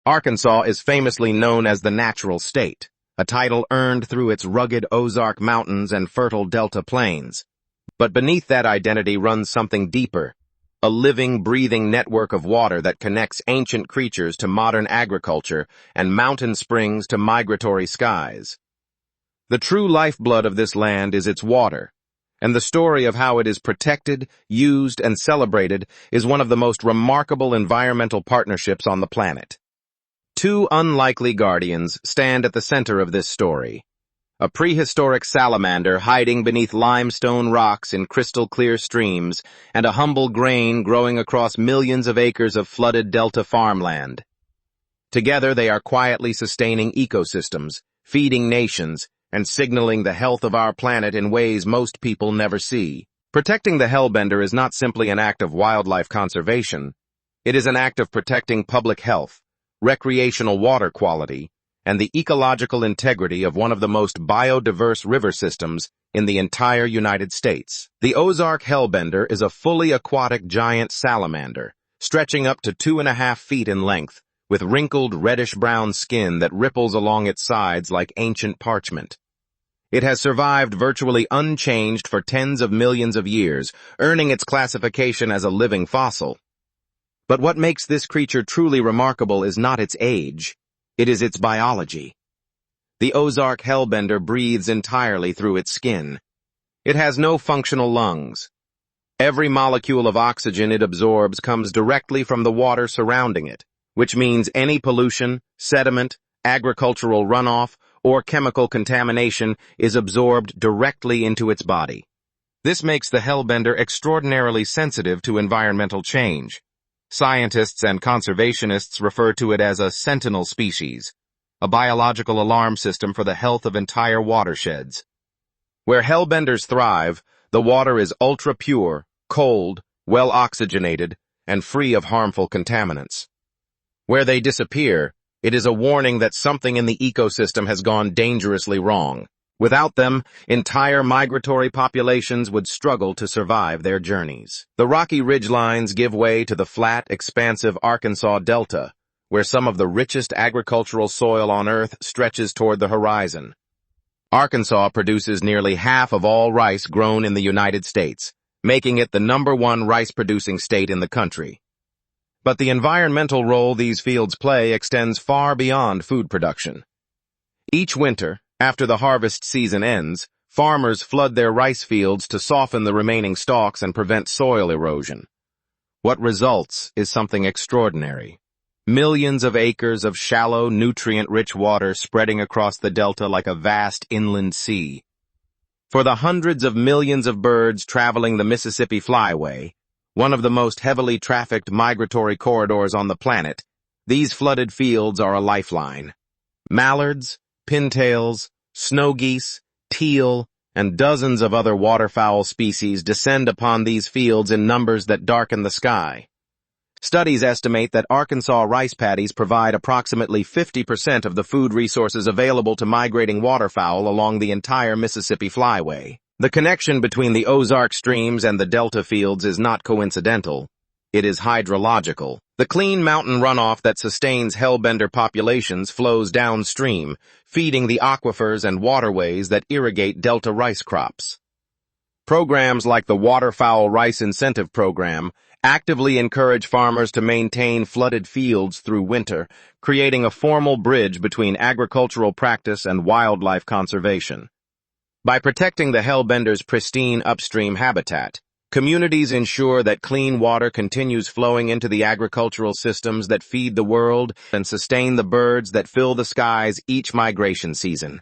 Arkansas is famously known as the natural state, a title earned through its rugged Ozark Mountains and fertile Delta plains. But beneath that identity runs something deeper, a living, breathing network of water that connects ancient creatures to modern agriculture and mountain springs to migratory skies. The true lifeblood of this land is its water, and the story of how it is protected, used, and celebrated is one of the most remarkable environmental partnerships on the planet. Two unlikely guardians stand at the center of this story. A prehistoric salamander hiding beneath limestone rocks in crystal-clear streams, and a humble grain growing across millions of acres of flooded delta farmland. Together they are quietly sustaining ecosystems, feeding nations, and signaling the health of our planet in ways most people never see. Protecting the Hellbender is not simply an act of wildlife conservation. It is an act of protecting public health, recreational water quality, and the ecological integrity of one of the most biodiverse river systems in the entire United States. The Ozark Hellbender is a fully aquatic giant salamander, stretching up to 2.5 feet in length, with wrinkled reddish-brown skin that ripples along its sides like ancient parchment. It has survived virtually unchanged for tens of millions of years, earning its classification as a living fossil. But what makes this creature truly remarkable is not its age. It is its biology. The Ozark Hellbender breathes entirely through its skin. It has no functional lungs. Every molecule of oxygen it absorbs comes directly from the water surrounding it, which means any pollution, sediment, agricultural runoff, or chemical contamination is absorbed directly into its body. This makes the Hellbender extraordinarily sensitive to environmental change. Scientists and conservationists refer to it as a sentinel species, a biological alarm system for the health of entire watersheds. Where Hellbenders thrive, the water is ultra-pure, cold, well-oxygenated, and free of harmful contaminants. Where they disappear, it is a warning that something in the ecosystem has gone dangerously wrong. Without them, entire migratory populations would struggle to survive their journeys. The rocky ridgelines give way to the flat, expansive Arkansas Delta, where some of the richest agricultural soil on Earth stretches toward the horizon. Arkansas produces nearly half of all rice grown in the United States, making it the #1 rice-producing state in the country. But the environmental role these fields play extends far beyond food production. Each winter, after the harvest season ends, farmers flood their rice fields to soften the remaining stalks and prevent soil erosion. What results is something extraordinary. Millions of acres of shallow, nutrient-rich water spreading across the delta like a vast inland sea. For the hundreds of millions of birds traveling the Mississippi Flyway, one of the most heavily trafficked migratory corridors on the planet, these flooded fields are a lifeline. Mallards, pintails, snow geese, teal, and dozens of other waterfowl species descend upon these fields in numbers that darken the sky. Studies estimate that Arkansas rice paddies provide approximately 50% of the food resources available to migrating waterfowl along the entire Mississippi Flyway. The connection between the Ozark streams and the delta fields is not coincidental. It is hydrological. The clean mountain runoff that sustains Hellbender populations flows downstream, feeding the aquifers and waterways that irrigate delta rice crops. Programs like the Waterfowl Rice Incentive Program actively encourage farmers to maintain flooded fields through winter, creating a formal bridge between agricultural practice and wildlife conservation. By protecting the Hellbender's pristine upstream habitat, communities ensure that clean water continues flowing into the agricultural systems that feed the world and sustain the birds that fill the skies each migration season.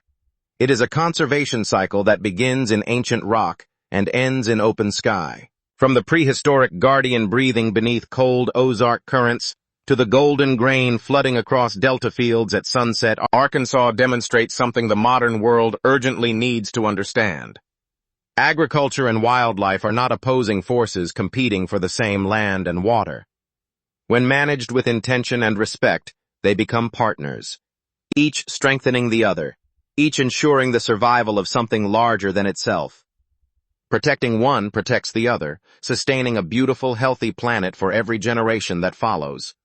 It is a conservation cycle that begins in ancient rock and ends in open sky. From the prehistoric guardian breathing beneath cold Ozark currents to the golden grain flooding across delta fields at sunset, Arkansas demonstrates something the modern world urgently needs to understand. Agriculture and wildlife are not opposing forces competing for the same land and water. When managed with intention and respect, they become partners, each strengthening the other, each ensuring the survival of something larger than itself. Protecting one protects the other, sustaining a beautiful, healthy planet for every generation that follows.